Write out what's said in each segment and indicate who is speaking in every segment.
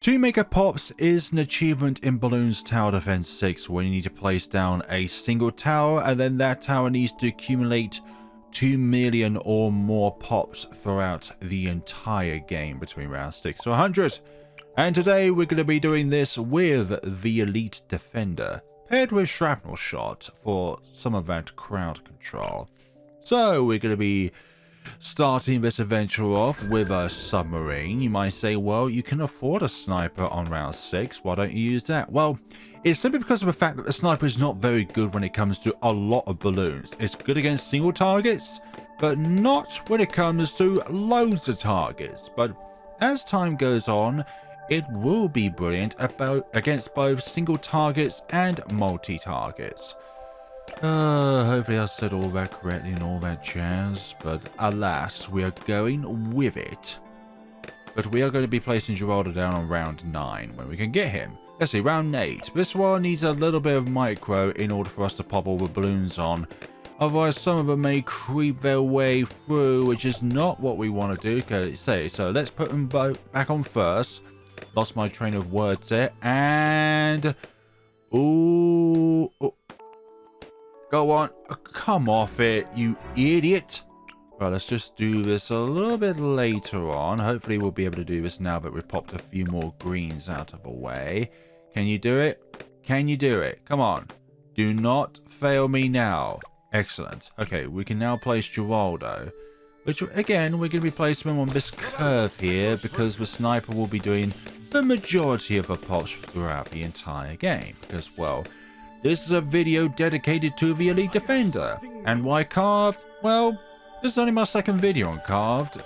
Speaker 1: 2 Megapops is an achievement in Balloons Tower Defense 6 where you need to place down a single tower and then that tower needs to accumulate 2 million or more pops throughout the entire game between round 6 to 100. And today we're going to be doing this with the Elite Defender paired with Shrapnel Shot for some of that crowd control. So we're going to be starting this adventure off with a submarine. You might say, well, you can afford a sniper on round 6. Why don't you use that? Well, it's simply because of the fact that the sniper is not very good when it comes to a lot of balloons. It's good against single targets, but not when it comes to loads of targets. But as time goes on, it will be brilliant against both single targets and multi-targets. Hopefully I said all that correctly and all that jazz, but alas, we are going with it. But we are going to be placing Geraldo down on round 9 when we can get him. Let's see, round 8. This one needs a little bit of micro in order for us to pop all the balloons on. Otherwise, some of them may creep their way through, which is not what we want to do. So let's put them both back on first. Lost my train of words there. And... Ooh... Go on. Come off it, you idiot. Right, let's just do this a little bit later on. Hopefully we'll be able to do this now that we've popped a few more greens out of the way. Can you do it? Can you do it? Come on. Do not fail me now. Excellent. Okay, we can now place Geraldo. Which, again, we're going to be placing him on this curve here because the sniper will be doing the majority of the pops throughout the entire game. Because, well... this is a video dedicated to the Elite Defender. And why Carved? Well, this is only my second video on Carved.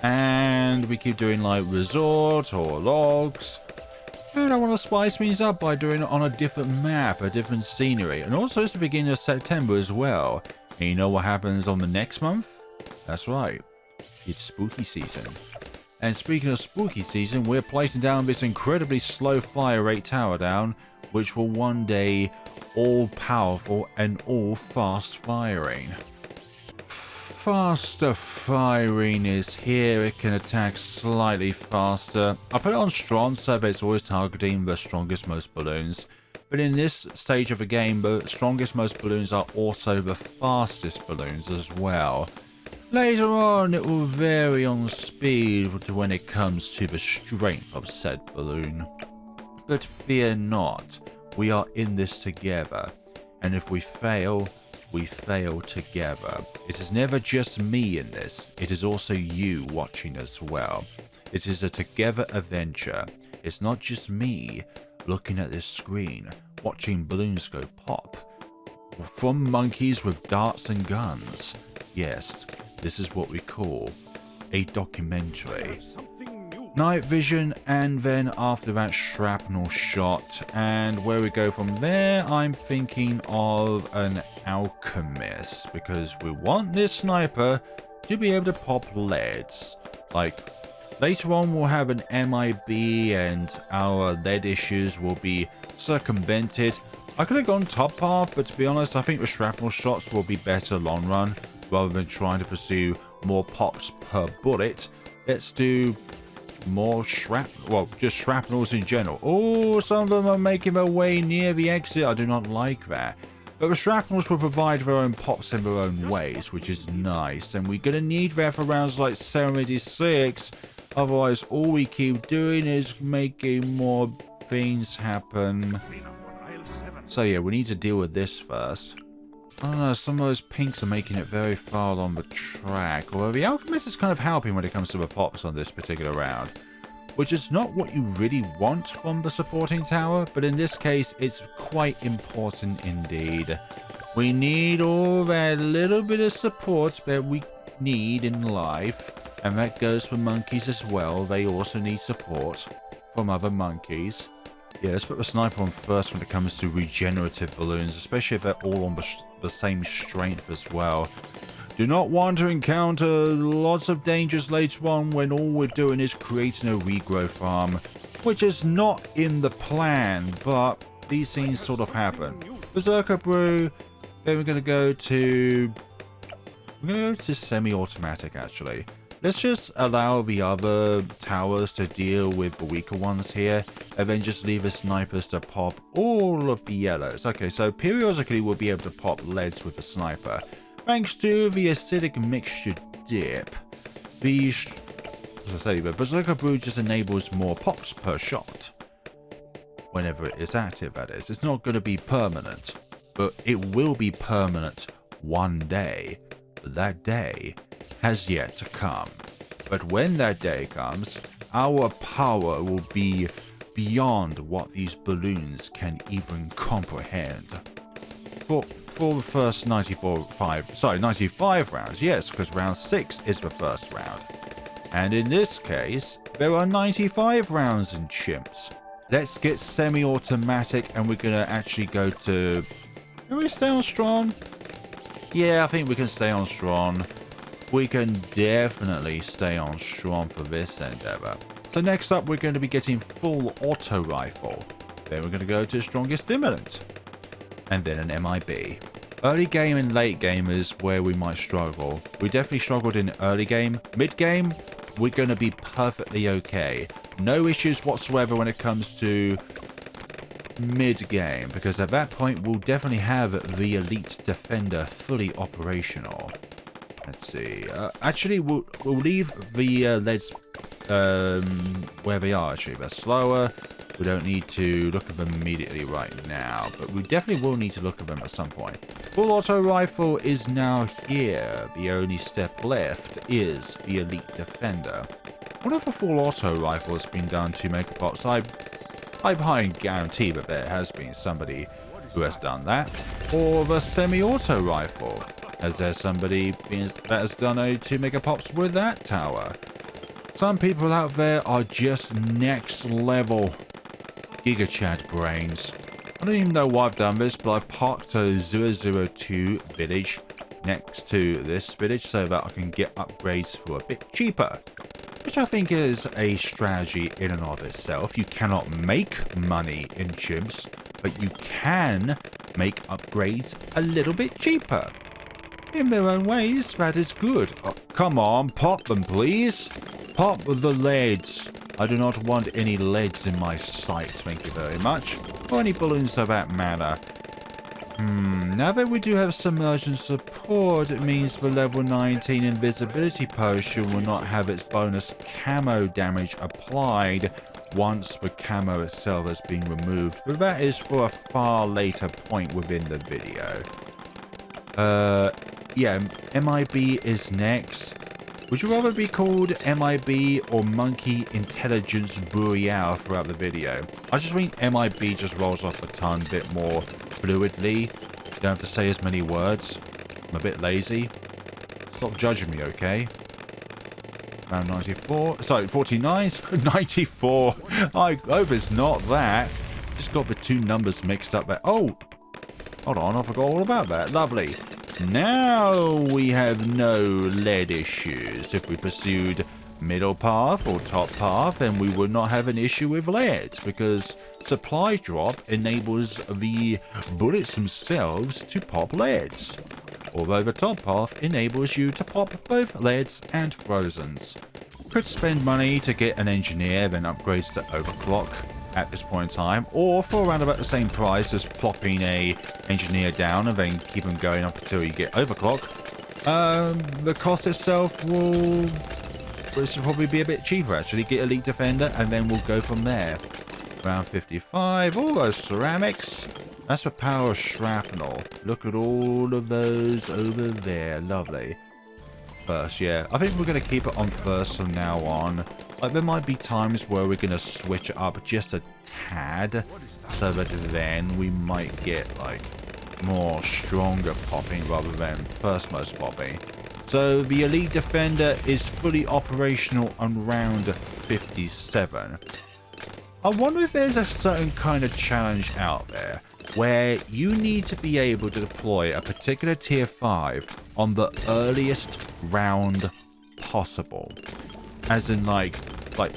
Speaker 1: And we keep doing like Resort or Logs. And I want to spice things up by doing it on a different map, a different scenery. And also it's the beginning of September as well. And you know what happens on the next month? That's right. It's spooky season. And speaking of spooky season, we're placing down this incredibly slow fire rate tower down, which will one day all powerful and all fast firing. Faster firing is here. It can attack slightly faster. I put it on strong so that it's always targeting the strongest most balloons. But in this stage of the game, the strongest most balloons are also the fastest balloons as well. Later on, it will vary on speed when it comes to the strength of said balloon. But fear not, we are in this together, and if we fail together. It is never just me in this, it is also you watching as well. It is a together adventure. It's not just me looking at this screen, watching balloons go pop. From monkeys with darts and guns. Yes, this is what we call a documentary. Night vision, and then after that Shrapnel Shot, and where we go from there, I'm thinking of an alchemist, because we want this sniper to be able to pop leads. Like, later on we'll have an MIB and our lead issues will be circumvented. I could have gone top path, but to be honest, I think the Shrapnel Shots will be better long run, rather than trying to pursue more pops per bullet. Let's do more just shrapnels in general. Oh, some of them are making their way near the exit. I do not like that. But the shrapnels will provide their own pops in their own ways, which is nice. And we're going to need that for rounds like 76. Otherwise, all we keep doing is making more things happen. So yeah, we need to deal with this first. I don't know, some of those pinks are making it very far along the track. Although the Alchemist is kind of helping when it comes to the pops on this particular round. Which is not what you really want from the supporting tower, but in this case, it's quite important indeed. We need all that little bit of support that we need in life. And that goes for monkeys as well. They also need support from other monkeys. Yeah, let's put the sniper on first when it comes to regenerative balloons, especially if they're all on the same strength as well. Do not want to encounter lots of dangers later on when all we're doing is creating a regrow farm, which is not in the plan, but these things sort of happen. Berserker Brew, then we're going to go to semi-automatic actually. Let's just allow the other towers to deal with the weaker ones here, and then just leave the snipers to pop all of the yellows. Okay, so periodically we'll be able to pop leads with the sniper, thanks to the acidic mixture dip. As I say, the Berserker Brew just enables more pops per shot. Whenever it is active, that is. It's not going to be permanent, but it will be permanent one day. That day has yet to come. But when that day comes, our power will be beyond what these balloons can even comprehend. For the first 95 rounds, yes, because round 6 is the first round. And in this case, there are 95 rounds in Chimps. Let's get semi-automatic, and we're going to actually go to... Can we stay on Strong? Yeah, I think we can stay on Strong. We can definitely stay on Strong for this endeavor. So next up, we're going to be getting full auto rifle. Then we're going to go to strongest stimulant. And then an MIB. Early game and late game is where we might struggle. We definitely struggled in early game. Mid game, we're going to be perfectly okay. No issues whatsoever when it comes to mid-game, because at that point we'll definitely have the Elite Defender fully operational. Let's see. Actually, we'll leave the leads where they are. Actually, they're slower. We don't need to look at them immediately right now, but we definitely will need to look at them at some point. Full auto rifle is now here. The only step left is the Elite Defender. What if a full auto rifle has been done to Megapops? I behind guarantee that there has been somebody who has done that. Or the semi-auto rifle. Has there somebody that has done a 2 Megapops with that tower? Some people out there are just next level Giga Chad brains. I don't even know why I've done this, but I've parked a 002 village next to this village so that I can get upgrades for a bit cheaper. Which I think is a strategy in and of itself. You cannot make money in Chimps, but you can make upgrades a little bit cheaper. In their own ways, that is good. Oh, come on, pop them please. Pop the leads. I do not want any leads in my sight, thank you very much. Or any balloons of that matter. Now that we do have submersion support, it means the level 19 invisibility potion will not have its bonus camo damage applied once the camo itself has been removed, but that is for a far later point within the video. Yeah, MIB is next. Would you rather be called MIB or Monkey Intelligence Boreal throughout the video? I just think MIB just rolls off the tongue a bit more fluidly. You don't have to say as many words. I'm a bit lazy. Stop judging me, okay? Round 94. Sorry, 49. 94. I hope it's not that. Just got the two numbers mixed up there. Oh! Hold on, I forgot all about that. Lovely. Now we have no lead issues. If we pursued middle path or top path, then we would not have an issue with lead, because supply drop enables the bullets themselves to pop leads, although the top path enables you to pop both leads and frozens. Could spend money to get an engineer, then upgrades to overclock at this point in time, or for around about the same price as plopping a engineer down and then keep them going up until you get overclock. The cost itself will probably be a bit cheaper actually. Get Elite Defender and then we'll go from there. Round 55, all those ceramics. That's the power of shrapnel. Look at all of those over there, lovely. First, yeah, I think we're going to keep it on first from now on. Like, there might be times where we're going to switch it up just a tad, so that then we might get, like, more stronger popping rather than first most popping. So, the Elite Defender is fully operational on round 57. I wonder if there's a certain kind of challenge out there where you need to be able to deploy a particular tier 5 on the earliest round possible. As in, like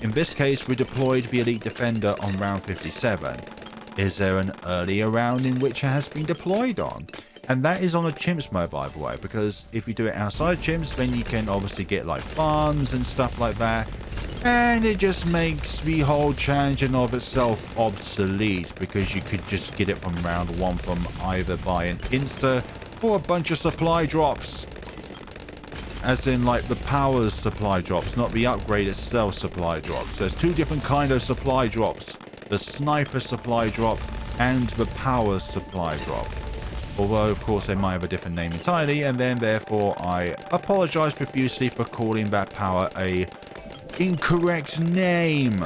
Speaker 1: in this case, we deployed the Elite Defender on round 57. Is there an earlier round in which it has been deployed on? And that is on a chimps mode, by the way, because if you do it outside chimps, then you can obviously get like farms and stuff like that. And it just makes the whole challenge in of itself obsolete, because you could just get it from round 1 from either by an insta or a bunch of supply drops. As in like the power supply drops, not the upgrade itself supply drops. There's 2 different kind of supply drops. The sniper supply drop and the power supply drop. Although, of course, they might have a different name entirely, and then therefore I apologize profusely for calling that power a incorrect name.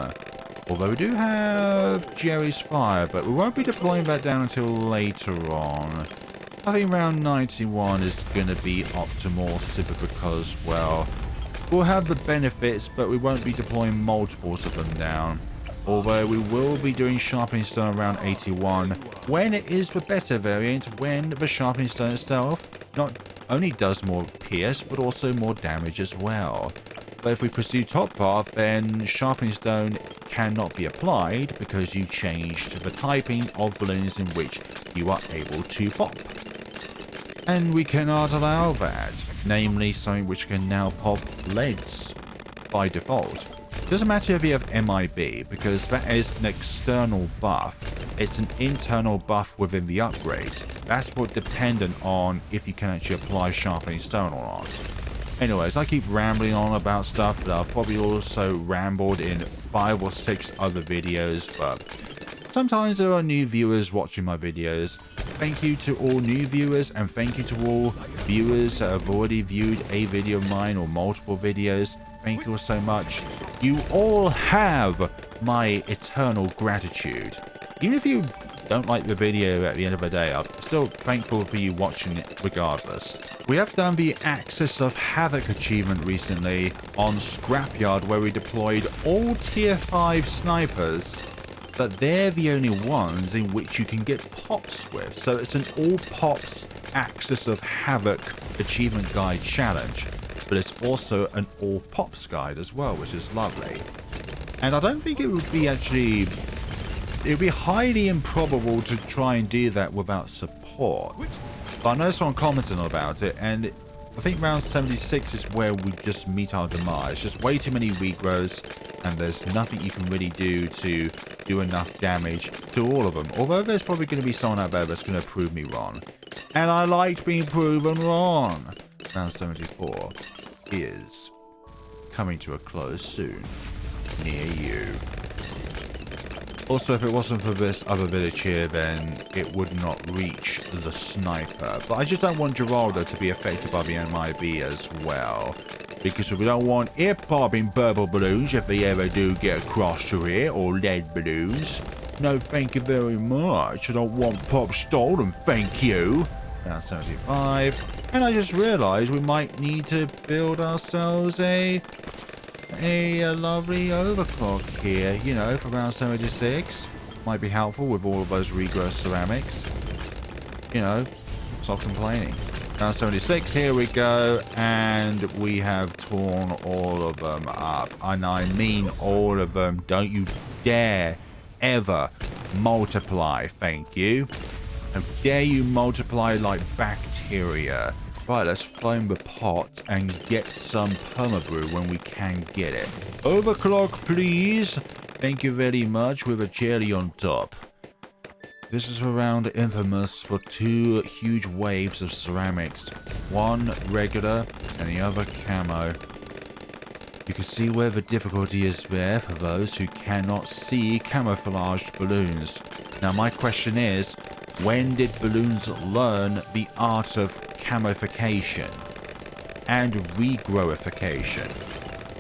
Speaker 1: Although we do have Jerry's Fire, but we won't be deploying that down until later on. I think round 91 is going to be optimal simply because, well, we'll have the benefits, but we won't be deploying multiples of them down. Although we will be doing Sharpening Stone around 81, when it is the better variant, when the Sharpening Stone itself not only does more pierce, but also more damage as well. But if we pursue top path, then Sharpening Stone cannot be applied because you changed the typing of balloons in which you are able to pop. And we cannot allow that, namely something which can now pop leads by default. Doesn't matter if you have MIB, because that is an external buff. It's an internal buff within the upgrade. That's what dependent on if you can actually apply Sharpening Stone or not. Anyways, I keep rambling on about stuff that I've probably also rambled in 5 or 6 other videos, but sometimes there are new viewers watching my videos. Thank you to all new viewers, and thank you to all viewers that have already viewed a video of mine or multiple videos. Thank you all so much. You all have my eternal gratitude. Even if you don't like the video at the end of the day, I'm still thankful for you watching it regardless. We have done the Axis of Havoc achievement recently on Scrapyard, where we deployed all tier 5 snipers, but they're the only ones in which you can get pops with. So it's an all pops Axis of Havoc achievement guide challenge, but it's also an all pops guide as well, which is lovely. And I don't think it would be actually... it would be highly improbable to try and do that without support. But I know someone commented about it, and I think round 76 is where we just meet our demise. Just way too many regrows, and there's nothing you can really do to do enough damage to all of them. Although there's probably going to be someone out there that's going to prove me wrong. And I liked being proven wrong. Round 74 is coming to a close soon, near you. Also, if it wasn't for this other village here, then it would not reach the sniper. But I just don't want Geraldo to be affected by the MIB as well, because we don't want ear-popping purple balloons if they ever do get across to here, or lead balloons. No, thank you very much. I don't want pop stolen, thank you. Now 75. And I just realized we might need to build ourselves a lovely overclock here, you know, for round 76. Might be helpful with all of those regrowth ceramics. You know, stop complaining. Round 76, here we go, and we have torn all of them up. And I mean all of them. Don't you dare ever multiply, thank you. How dare you multiply like bacteria. Right, let's flame the pot and get some permabrew when we can get it. Overclock, please. Thank you very much, with a cherry on top. This is around infamous for 2 huge waves of ceramics. One regular and the other camo. You can see where the difficulty is there for those who cannot see camouflaged balloons. Now my question is, when did balloons learn the art of camoification and regrowification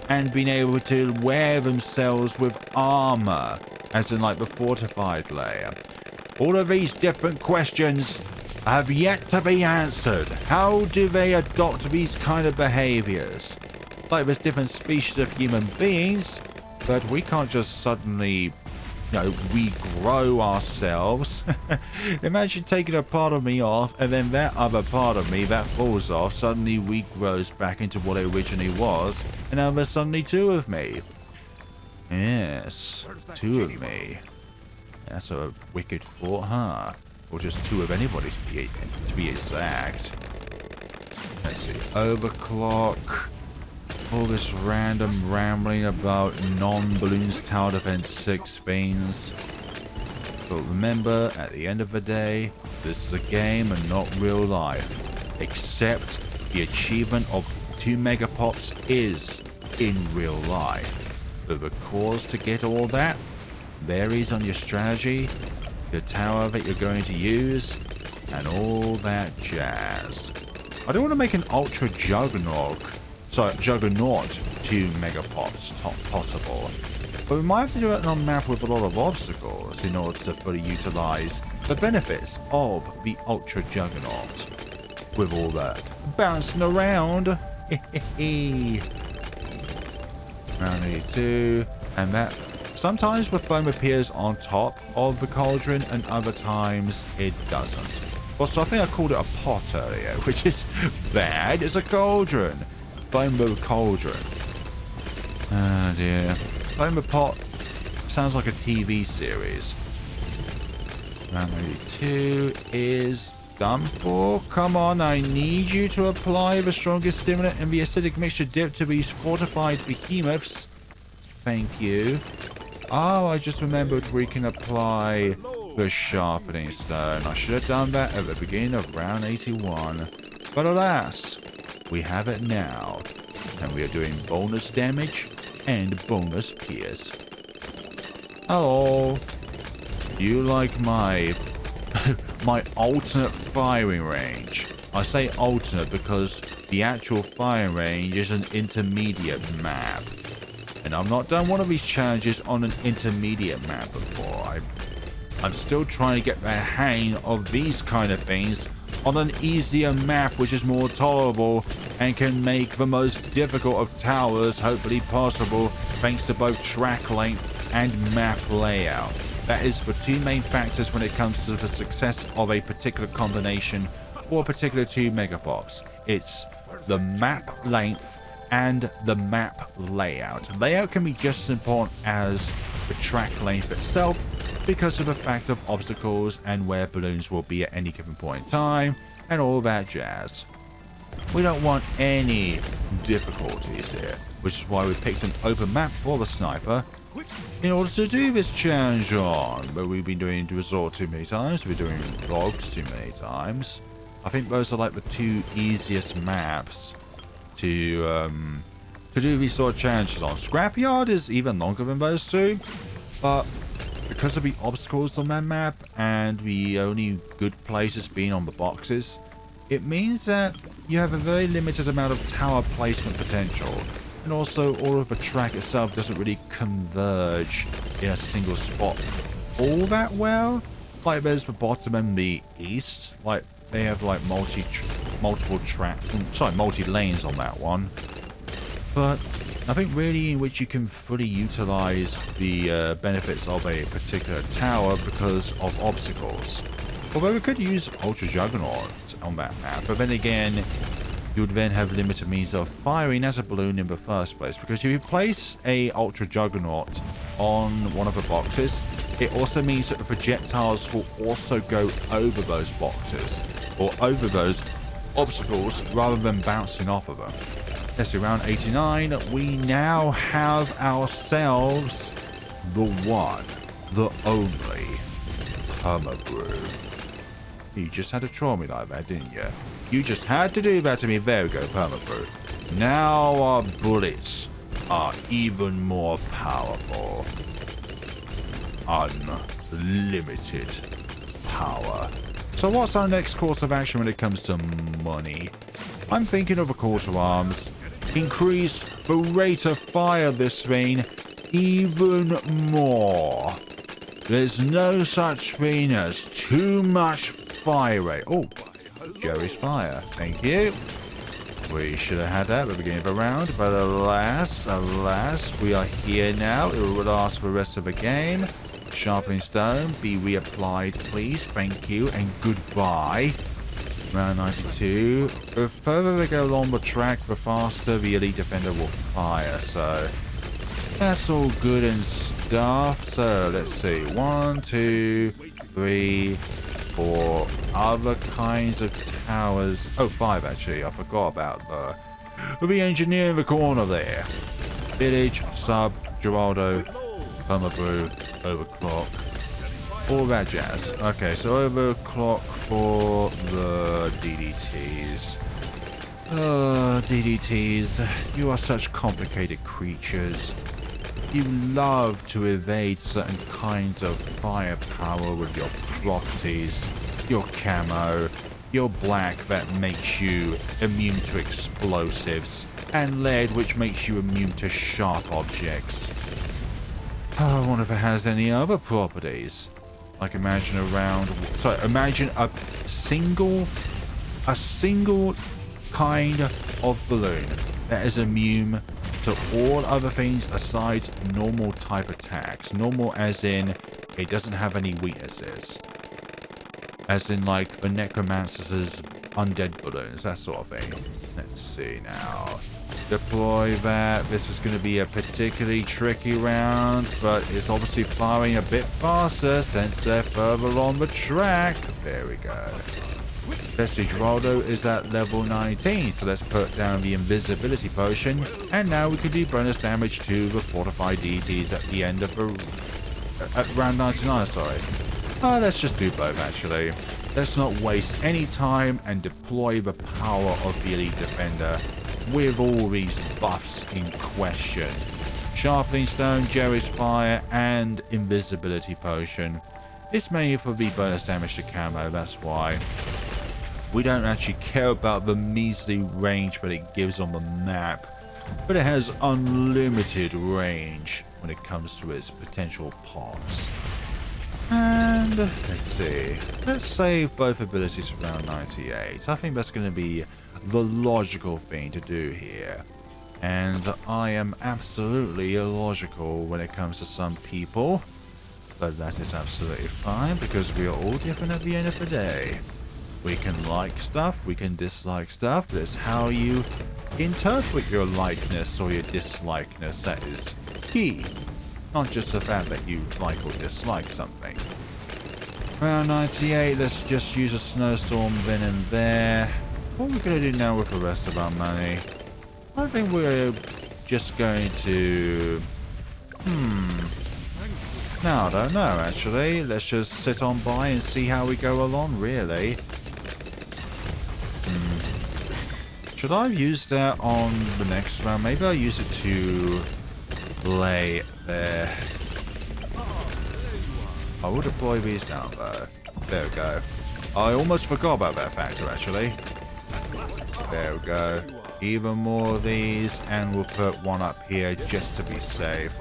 Speaker 1: and being able to wear themselves with armor, as in like the fortified layer? All of these different questions have yet to be answered. How do they adopt these kind of behaviors? Like there's different species of human beings, but we can't just suddenly, you know, regrow ourselves. Imagine taking a part of me off, and then that other part of me that falls off suddenly regrows back into what it originally was, and now there's suddenly 2 of me. Yes, 2 of me. That's a wicked thought, huh? Or just 2 of anybody to be exact. Let's see. Overclock. All this random rambling about non-balloons tower defense 6 things. But remember, at the end of the day, this is a game and not real life. Except the achievement of 2 Megapops is in real life. But the cause to get all that varies on your strategy, the tower that you're going to use, and all that jazz. I don't want to make an Ultra Juggernaut 2 Megapops possible. But we might have to do it on a map with a lot of obstacles in order to fully utilize the benefits of the Ultra Juggernaut. With all that bouncing around. Round 82. And that sometimes the foam appears on top of the cauldron and other times it doesn't. Well, so I think I called it a pot earlier, which is bad. It's a cauldron. Foam cauldron. Oh dear. Foam pot sounds like a TV series. Round 82 is done for. Come on, I need you to apply the strongest stimulant in the acidic mixture dip to these fortified behemoths. Thank you. Oh, I just remembered we can apply the sharpening stone. I should have done that at the beginning of round 81. But alas, we have it now. And we are doing bonus damage and bonus pierce. Hello. Do you like my my alternate firing range? I say alternate because the actual firing range is an intermediate map. And I've not done one of these challenges on an intermediate map before. I'm still trying to get the hang of these kind of things on an easier map which is more tolerable and can make the most difficult of towers hopefully possible thanks to both track length and map layout. That is the 2 main factors when it comes to the success of a particular combination or a particular 2 Megapops. It's the map length and the map layout. Layout can be just as important as the track length itself because of the fact of obstacles and where balloons will be at any given point in time and all that jazz. We don't want any difficulties here, which is why we picked an open map for the sniper in order to do this challenge on. But we've been doing Resort too many times, we're doing Vlogs too many times. I think those are like the 2 easiest maps to do these sort of challenges on. Scrapyard is even longer than those 2, but because of the obstacles on that map and the only good places being on the boxes, it means that you have a very limited amount of tower placement potential. And also all of the track itself doesn't really converge in a single spot all that well. Like there's the bottom and the east, like they have like multi lanes on that one. But I think really in which you can fully utilize the benefits of a particular tower because of obstacles. Although we could use Ultra Juggernaut on that map, but then again, you would then have limited means of firing as a balloon in the first place. Because if you place a Ultra Juggernaut on one of the boxes, it also means that the projectiles will also go over those boxes or over those obstacles rather than bouncing off of them. Let's see, round 89, we now have ourselves the one, the only Perma-Brew. You just had to troll me like that, didn't you? You just had to do that to me. There we go, Perma-Brew. Now our bullets are even more powerful. Unlimited power. So what's our next course of action when it comes to money? I'm thinking of a call to arms. Increase the rate of fire of this thing even more. There's no such thing as too much fire rate. Oh, Jerry's fire. Thank you. We should have had that at the beginning of the round, but alas, we are here now. It will last for the rest of the game. Sharpening stone, be reapplied, please. Thank you and goodbye. Round 92. The further they go along the track, the faster the elite defender will fire. So that's all good and stuff. So let's see. 1, 2, 3, for other kinds of towers. Oh, 5 actually. I forgot about the engineer in the corner there. Village, sub, Geraldo, Permabrew, overclock, all that jazz. Okay, so overclock for the DDTs. DDTs, you are such complicated creatures. You love to evade certain kinds of firepower with your properties, your camo, your black that makes you immune to explosives, and lead which makes you immune to sharp objects. I wonder if it has any other properties. Like imagine a single kind of balloon that is immune to all other things aside normal type attacks. Normal as in it doesn't have any weaknesses. As in like the necromancer's undead balloons, that sort of thing. Let's see now. Deploy that. This is going to be a particularly tricky round, but it's obviously firing a bit faster since they're further along the track. There we go. Bestie Geraldo is at level 19, so let's put down the invisibility potion, and now we can do bonus damage to the fortified deities at the end of the... at round 99, sorry. Let's just do both actually. Let's not waste any time and deploy the power of the Elite Defender with all these buffs in question. Sharpening Stone, Jerry's Fire, and Invisibility Potion. It's mainly for the bonus damage to camo, that's why. We don't actually care about the measly range that it gives on the map, but it has unlimited range when it comes to its potential pops. And let's see, let's save both abilities for round 98. I think that's going to be the logical thing to do here. And I am absolutely illogical when it comes to some people, but that is absolutely fine because we are all different at the end of the day. We can like stuff, we can dislike stuff, but it's how you interpret your likeness or your dislikeness that is key. Not just the fact that you like or dislike something. Round 98, let's just use a snowstorm then and there. What are we going to do now with the rest of our money? I think we're just going to... No, I don't know actually. Let's just sit on by and see how we go along really. Should I use that on the next round? Maybe I'll use it to lay there. I will deploy these now though. There we go. I almost forgot about that factor actually. There we go. Even more of these, and we'll put one up here just to be safe.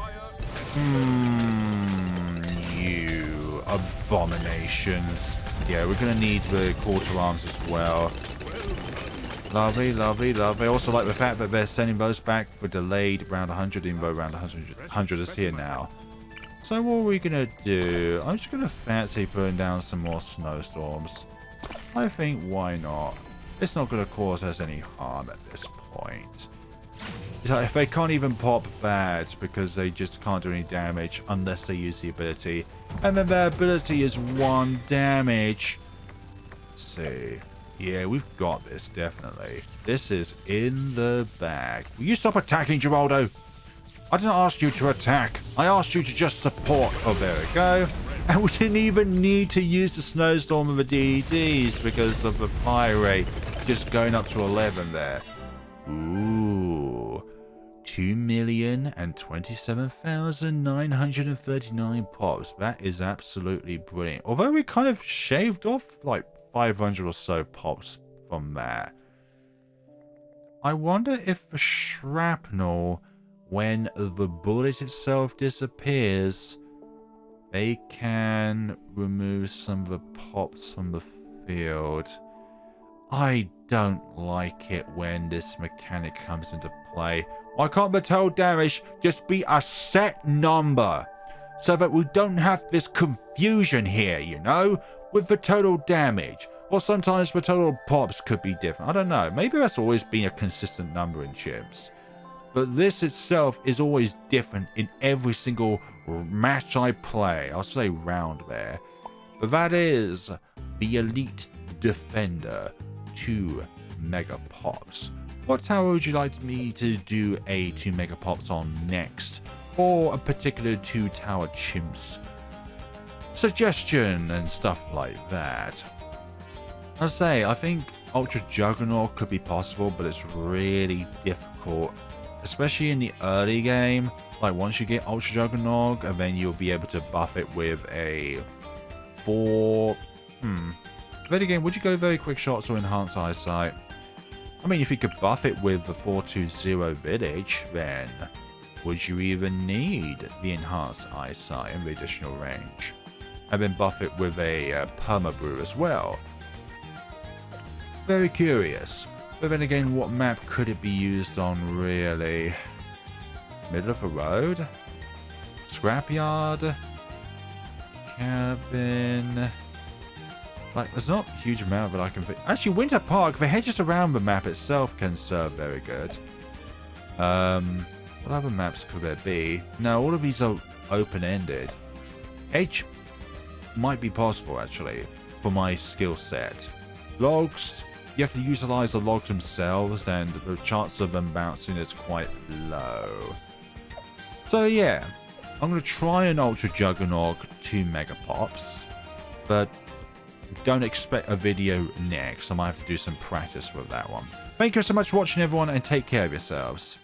Speaker 1: You abominations. Yeah, we're going to need the quarter arms as well. Lovely, lovely, lovely. I also like the fact that they're sending those back for delayed round 100, even though round 100 is here now. So what are we going to do? I'm just going to fancy putting down some more snowstorms. I think why not? It's not going to cause us any harm at this point. If they can't even pop bad because they just can't do any damage unless they use the ability. And then their ability is 1 damage. Let's see. Yeah, we've got this, definitely. This is in the bag. Will you stop attacking, Geraldo? I didn't ask you to attack. I asked you to just support. Oh, there we go. And we didn't even need to use the snowstorm of the DDs because of the fire rate just going up to 11 there. Ooh. 2,027,939 pops. That is absolutely brilliant. Although we kind of shaved off like 500 or so pops from that. I wonder if the shrapnel, when the bullet itself disappears, they can remove some of the pops from the field. I don't like it when this mechanic comes into play. Why can't the total damage just be a set number? So that we don't have this confusion here, you know? With the total damage. Or sometimes the total pops could be different. I don't know. Maybe that's always been a consistent number in Chimps. But this itself is always different in every single match I play. I'll say round there. But that is the Elite Defender 2 Megapops. What tower would you like me to do a 2 Megapops on next? Or a particular 2 tower chimps suggestion and stuff like that? I think Ultra Juggernaut could be possible, but it's really difficult, especially in the early game. Like once you get Ultra Juggernaut, and then you'll be able to buff it with a 4. Then again, would you go very quick shots or enhanced eyesight? I mean, if you could buff it with the 420 village, then would you even need the enhanced eyesight and the additional range? And then buff it with a perma brew as well. Very curious. But then again, what map could it be used on really? Middle of the road? Scrapyard? Cabin? Like, there's not a huge amount that I can... Actually, Winter Park, the hedges around the map itself can serve very good. What other maps could there be? No, all of these are open-ended. H might be possible, actually, for my skill set. Logs, you have to utilize the logs themselves, and the chance of them bouncing is quite low. So, yeah. I'm going to try an Ultra Juggernaut 2 Megapops, but don't expect a video next. I might have to do some practice with that one. Thank you so much for watching, everyone, and take care of yourselves.